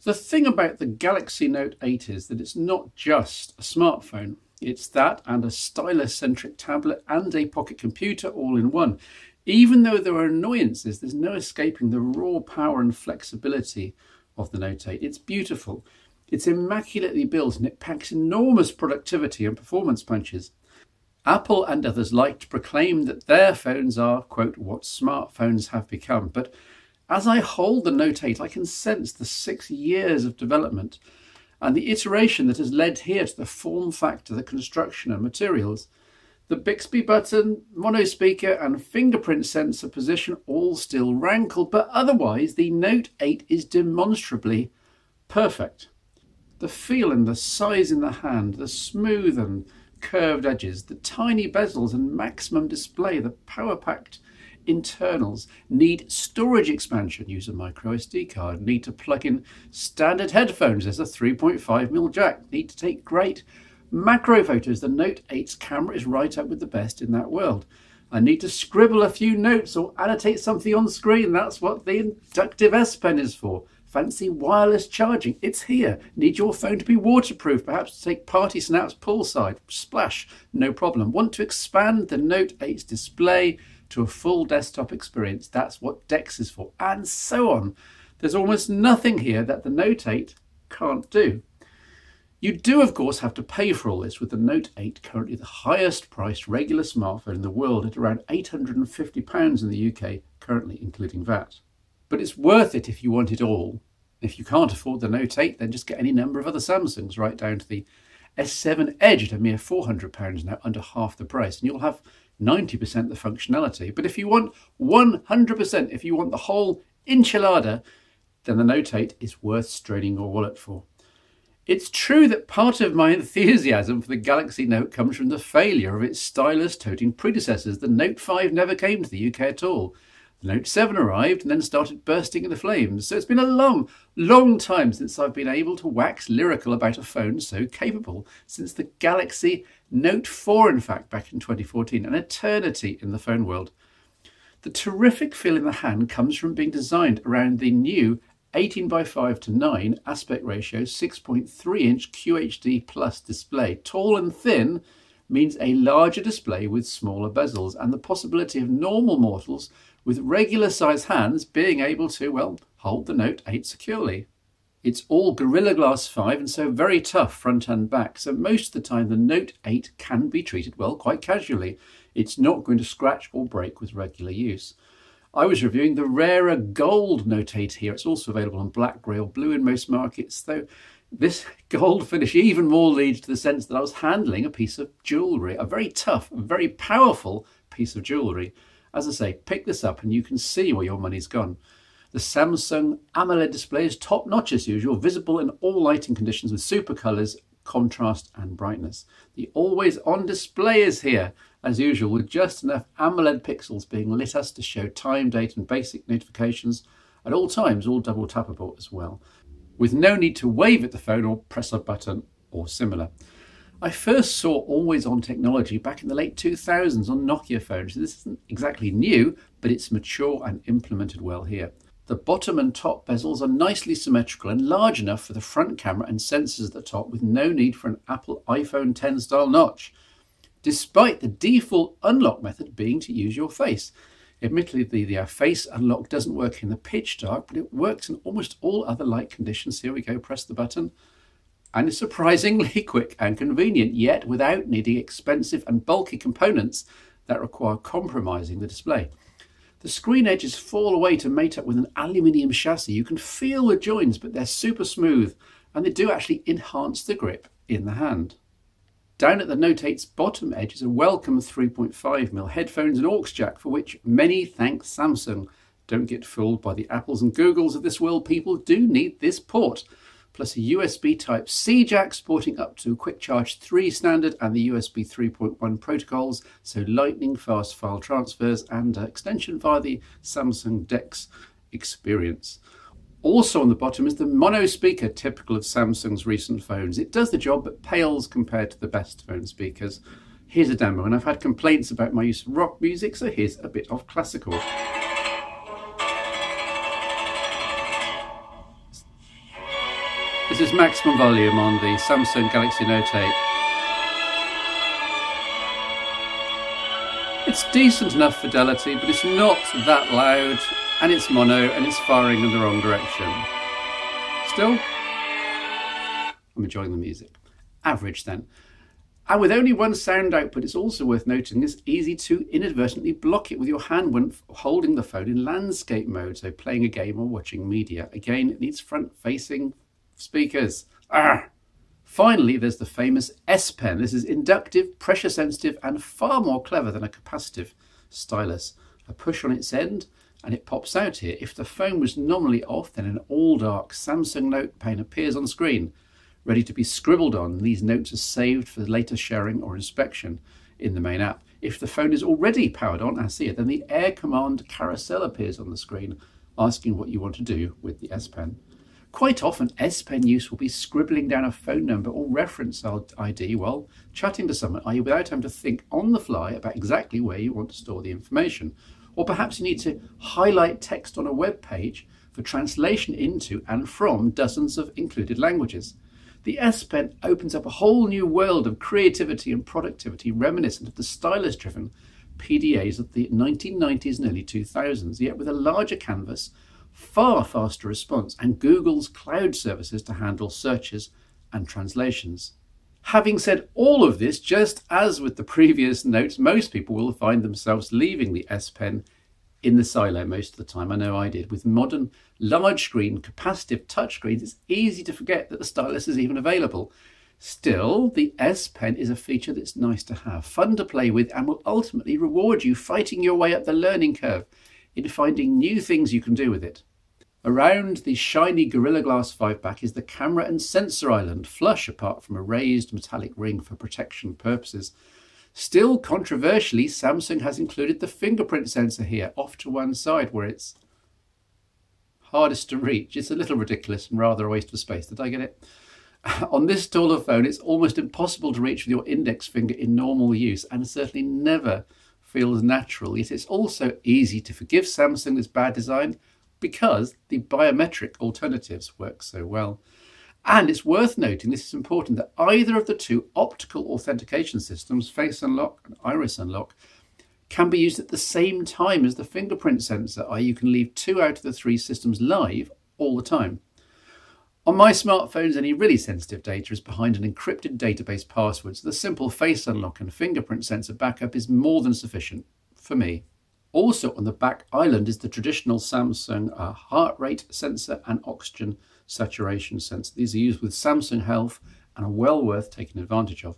The thing about the Galaxy Note 8 is that it's not just a smartphone. It's that and a stylus-centric tablet and a pocket computer all in one. Even though there are annoyances, there's no escaping the raw power and flexibility of the Note 8. It's beautiful. It's immaculately built and it packs enormous productivity and performance punches. Apple and others like to proclaim that their phones are, quote, what smartphones have become. But as I hold the Note 8, I can sense the 6 years of development and the iteration that has led here to the form factor, the construction and materials. The Bixby button, mono speaker and fingerprint sensor position all still rankle, but otherwise the Note 8 is demonstrably perfect. The feel and the size in the hand, the smooth and curved edges, the tiny bezels and maximum display, the power-packed internals, need storage expansion, use a micro SD card, need to plug in standard headphones, there's a 3.5mm jack, need to take great macro photos. The Note 8's camera is right up with the best in that world. I need to scribble a few notes or annotate something on screen, that's what the inductive S Pen is for. Fancy wireless charging, it's here. Need your phone to be waterproof, perhaps to take party snaps poolside. Splash, no problem. Want to expand the Note 8's display to a full desktop experience, that's what DeX is for, and so on. There's almost nothing here that the Note 8 can't do. You do, of course, have to pay for all this, with the Note 8 currently the highest priced regular smartphone in the world at around £850 in the UK, currently including VAT. But it's worth it if you want it all. If you can't afford the Note 8, then just get any number of other Samsungs, right down to the S7 Edge at a mere £400 now, under half the price, and you'll have 90% the functionality. But if you want 100%, if you want the whole enchilada, then the Note 8 is worth straining your wallet for. It's true that part of my enthusiasm for the Galaxy Note comes from the failure of its stylus-toting predecessors. The Note 5 never came to the UK at all. The Note 7 arrived and then started bursting into flames. So it's been a long time since I've been able to wax lyrical about a phone so capable. Since the Galaxy Note 4, in fact, back in 2014, an eternity in the phone world. The terrific feel in the hand comes from being designed around the new 18:5:9 aspect ratio 6.3-inch QHD Plus display. Tall and thin means a larger display with smaller bezels and the possibility of normal mortals with regular size hands being able to, well, hold the Note 8 securely. It's all Gorilla Glass 5 and so very tough front and back, so most of the time the Note 8 can be treated, well, quite casually. It's not going to scratch or break with regular use. I was reviewing the rarer gold Note 8 here. It's also available in black, grey or blue in most markets, though this gold finish even more leads to the sense that I was handling a piece of jewellery, a very tough, very powerful piece of jewellery. As I say, pick this up and you can see where your money's gone. The Samsung AMOLED display is top notch as usual, visible in all lighting conditions with super colours, contrast and brightness. The always on display is here as usual, with just enough AMOLED pixels being lit us to show time, date and basic notifications at all times, all double tappable as well, with no need to wave at the phone or press a button or similar. I first saw always on technology back in the late 2000s on Nokia phones. This isn't exactly new, but it's mature and implemented well here. The bottom and top bezels are nicely symmetrical and large enough for the front camera and sensors at the top, with no need for an Apple iPhone X style notch, despite the default unlock method being to use your face. Admittedly, the face unlock doesn't work in the pitch dark, but it works in almost all other light conditions. Here we go, press the button. And it's surprisingly quick and convenient, yet without needing expensive and bulky components that require compromising the display. The screen edges fall away to mate up with an aluminium chassis. You can feel the joints, but they're super smooth, and they do actually enhance the grip in the hand. Down at the Note 8's bottom edge is a welcome 3.5mm headphones and aux jack, for which many thank Samsung. Don't get fooled by the Apples and Googles of this world, people do need this port. Plus a USB Type-C jack supporting up to Quick Charge 3 standard and the USB 3.1 protocols, so lightning fast file transfers and extension via the Samsung DeX experience. Also on the bottom is the mono speaker, typical of Samsung's recent phones. It does the job but pales compared to the best phone speakers. Here's a demo, and I've had complaints about my use of rock music, so here's a bit of classical. This is maximum volume on the Samsung Galaxy Note 8. It's decent enough fidelity, but it's not that loud, and it's mono, and it's firing in the wrong direction. Still, I'm enjoying the music. Average then. And with only one sound output, it's also worth noting it's easy to inadvertently block it with your hand when holding the phone in landscape mode, so playing a game or watching media. Again, it needs front-facing speakers. Finally, there's the famous S Pen. This is inductive, pressure sensitive, and far more clever than a capacitive stylus. A push on its end and it pops out here. If the phone was nominally off, then an all-dark Samsung Note Pen appears on screen, ready to be scribbled on. These notes are saved for later sharing or inspection in the main app. If the phone is already powered on, as here, then the Air Command carousel appears on the screen, asking what you want to do with the S Pen. Quite often, S Pen use will be scribbling down a phone number or reference ID while chatting to someone, i.e. without having to think on the fly about exactly where you want to store the information. Or perhaps you need to highlight text on a web page for translation into and from dozens of included languages. The S Pen opens up a whole new world of creativity and productivity reminiscent of the stylus-driven PDAs of the 1990s and early 2000s, yet with a larger canvas, far faster response, and Google's cloud services to handle searches and translations. Having said all of this, just as with the previous notes, most people will find themselves leaving the S Pen in the silo most of the time. I know I did. With modern large screen capacitive touchscreens, it's easy to forget that the stylus is even available. Still, the S Pen is a feature that's nice to have, fun to play with, and will ultimately reward you fighting your way up the learning curve in finding new things you can do with it. Around the shiny Gorilla Glass 5 back is the camera and sensor island, flush apart from a raised metallic ring for protection purposes. Still, controversially, Samsung has included the fingerprint sensor here, off to one side where it's hardest to reach. It's a little ridiculous and rather a waste of space. Did I get it? On this taller phone, it's almost impossible to reach with your index finger in normal use, and certainly never feels natural. Yet it's also easy to forgive Samsung this bad design because the biometric alternatives work so well. And it's worth noting, this is important, that either of the two optical authentication systems, Face Unlock and Iris Unlock, can be used at the same time as the fingerprint sensor, i.e. you can leave 2 out of the 3 systems live all the time. On my smartphones, any really sensitive data is behind an encrypted database password, so the simple Face Unlock and fingerprint sensor backup is more than sufficient for me. Also on the back island is the traditional Samsung heart rate sensor and oxygen saturation sensor. These are used with Samsung Health and are well worth taking advantage of.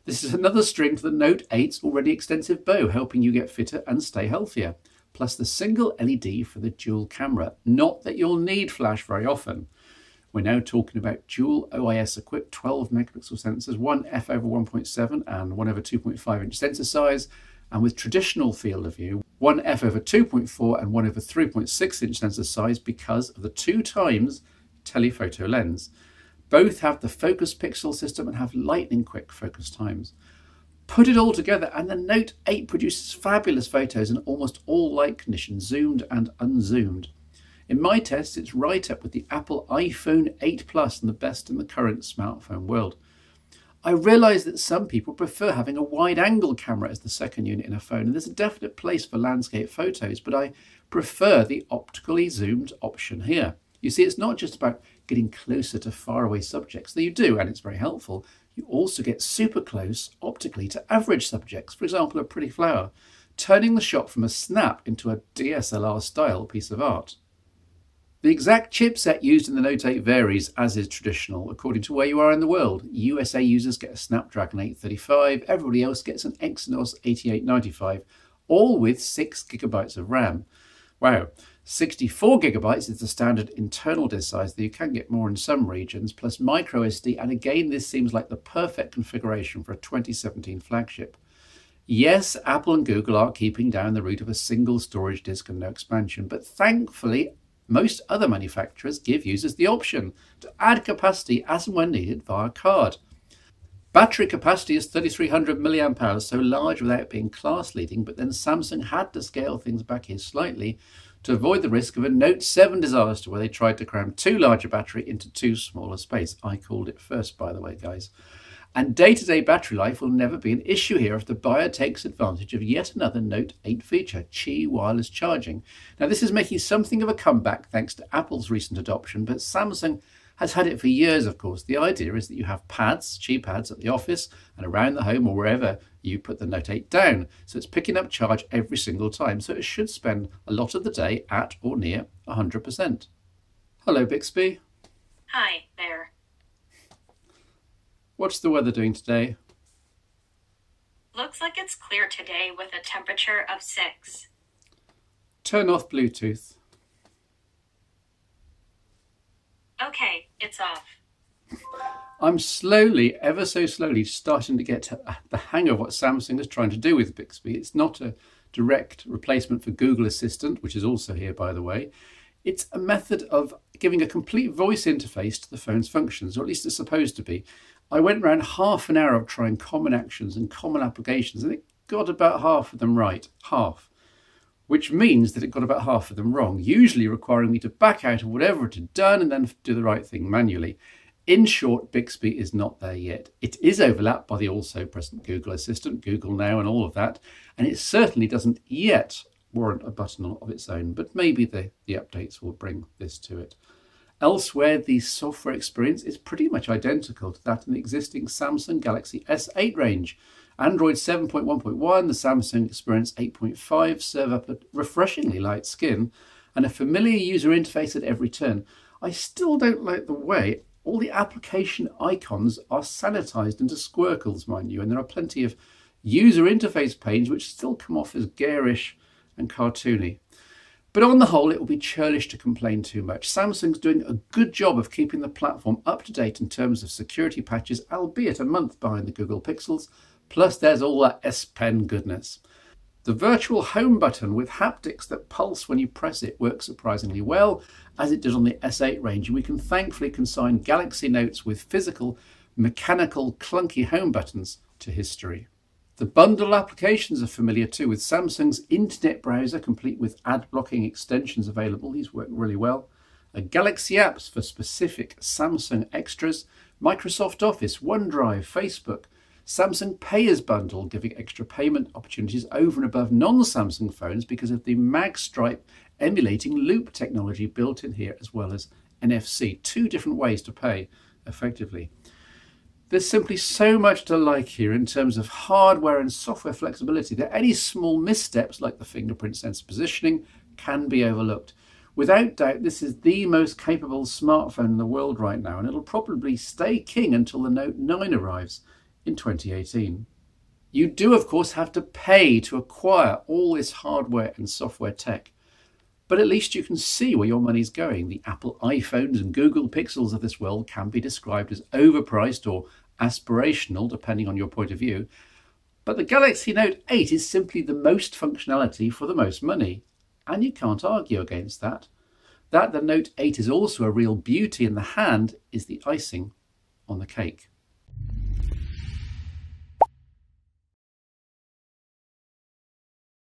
This is another string to the Note 8's already extensive bow, helping you get fitter and stay healthier. Plus the single LED for the dual camera. Not that you'll need flash very often. We're now talking about dual OIS equipped 12 megapixel sensors, one f/1.7 and one over 2.5 inch sensor size, and with traditional field of view, one f/2.4 and one over 3.6 inch sensor size because of the 2 times telephoto lens. Both have the focus pixel system and have lightning quick focus times. Put it all together and the Note 8 produces fabulous photos in almost all light conditions, zoomed and unzoomed. In my tests, it's right up with the Apple iPhone 8 Plus and the best in the current smartphone world. I realise that some people prefer having a wide-angle camera as the second unit in a phone, and there's a definite place for landscape photos, but I prefer the optically zoomed option here. You see, it's not just about getting closer to faraway subjects, though you do, and it's very helpful. You also get super close optically to average subjects, for example, a pretty flower, turning the shot from a snap into a DSLR-style piece of art. The exact chipset used in the Note 8 varies, as is traditional, according to where you are in the world. USA users get a Snapdragon 835, everybody else gets an Exynos 8895, all with 6 GB of RAM. Wow, 64 GB is the standard internal disk size, though you can get more in some regions, plus micro SD, and again this seems like the perfect configuration for a 2017 flagship. Yes, Apple and Google are keeping down the route of a single storage disk and no expansion, but thankfully most other manufacturers give users the option to add capacity as and when needed via card. Battery capacity is 3300 mAh, so large without being class leading, but then Samsung had to scale things back here slightly to avoid the risk of a Note 7 disaster where they tried to cram too large a battery into too small a space. I called it first, by the way, guys. And day-to-day battery life will never be an issue here if the buyer takes advantage of yet another Note 8 feature, Qi wireless charging. Now, this is making something of a comeback thanks to Apple's recent adoption, but Samsung has had it for years, of course. The idea is that you have pads, Qi pads, at the office and around the home or wherever you put the Note 8 down. So it's picking up charge every single time. So it should spend a lot of the day at or near 100%. Hello, Bixby. Hi there. What's the weather doing today? Looks like it's clear today with a temperature of 6. Turn off Bluetooth. Okay, it's off. I'm slowly, ever so slowly, starting to get the hang of what Samsung is trying to do with Bixby. It's not a direct replacement for Google Assistant, which is also here, by the way. It's a method of giving a complete voice interface to the phone's functions, or at least it's supposed to be. I went around half an hour of trying common actions and common applications, and it got about half of them right, half. Which means that it got about half of them wrong, usually requiring me to back out of whatever it had done and then do the right thing manually. In short, Bixby is not there yet. It is overlapped by the also present Google Assistant, Google Now and all of that, and it certainly doesn't yet warrant a button of its own, but maybe the updates will bring this to it. Elsewhere, the software experience is pretty much identical to that in the existing Samsung Galaxy S8 range. Android 7.1.1, the Samsung Experience 8.5 serve up a refreshingly light skin and a familiar user interface at every turn. I still don't like the way all the application icons are sanitized into squircles, mind you, and there are plenty of user interface panes which still come off as garish and cartoony. But on the whole, it will be churlish to complain too much. Samsung's doing a good job of keeping the platform up to date in terms of security patches, albeit a month behind the Google Pixels. Plus, there's all that S Pen goodness. The virtual home button with haptics that pulse when you press it works surprisingly well, as it did on the S8 range, and we can thankfully consign Galaxy Notes with physical, mechanical, clunky home buttons to history. The bundle applications are familiar too, with Samsung's internet browser complete with ad blocking extensions available. These work really well. Galaxy apps for specific Samsung extras, Microsoft Office, OneDrive, Facebook, Samsung Pay as bundle, giving extra payment opportunities over and above non-Samsung phones because of the magstripe emulating loop technology built in here, as well as NFC. 2 different ways to pay effectively. There's simply so much to like here in terms of hardware and software flexibility that any small missteps like the fingerprint sensor positioning can be overlooked. Without doubt, this is the most capable smartphone in the world right now, and it'll probably stay king until the Note 9 arrives in 2018. You do, of course, have to pay to acquire all this hardware and software tech, but at least you can see where your money's going. The Apple iPhones and Google Pixels of this world can be described as overpriced or aspirational, depending on your point of view, but the Galaxy Note 8 is simply the most functionality for the most money, and you can't argue against that. That the Note 8 is also a real beauty in the hand is the icing on the cake.